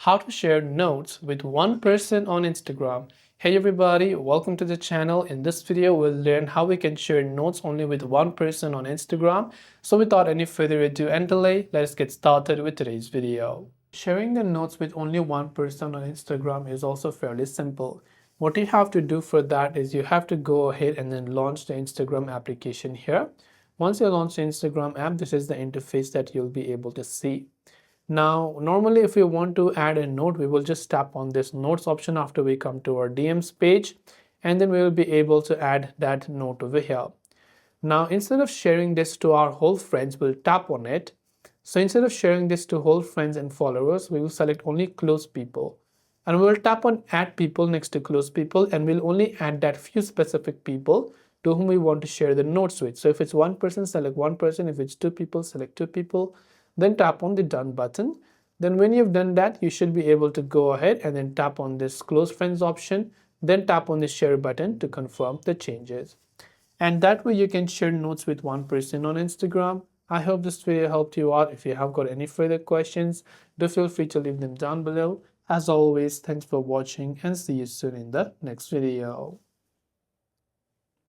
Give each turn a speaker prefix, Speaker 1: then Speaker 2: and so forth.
Speaker 1: how to share notes with one person on Instagram. Hey everybody, welcome to the channel. In this video, we'll learn how we can share notes only with one person on Instagram. So without any further ado and delay, let's get started with today's video. Sharing the notes with only one person on Instagram is also fairly simple. What you have to do for that is you have to go ahead and then launch the Instagram application here. Once you launch the Instagram app, this is the interface that you'll be able to see. Now, normally if we want to add a note, we will just tap on this notes option after we come to our DMs page, and then we will be able to add that note over here. Now, instead of sharing this to our whole friends, we'll tap on it. So instead of sharing this to whole friends and followers, we will select only close people. And we will tap on add people next to close people, and we'll only add that few specific people to whom we want to share the notes with. So if it's one person, select one person. If it's two people, select two people. Then tap on the done button. Then when you've done that, you should be able to go ahead and then tap on this close friends option. Then tap on the share button to confirm the changes. And that way you can share notes with one person on Instagram. I hope this video helped you out. If you have got any further questions, do feel free to leave them down below. As always, thanks for watching and see you soon in the next video.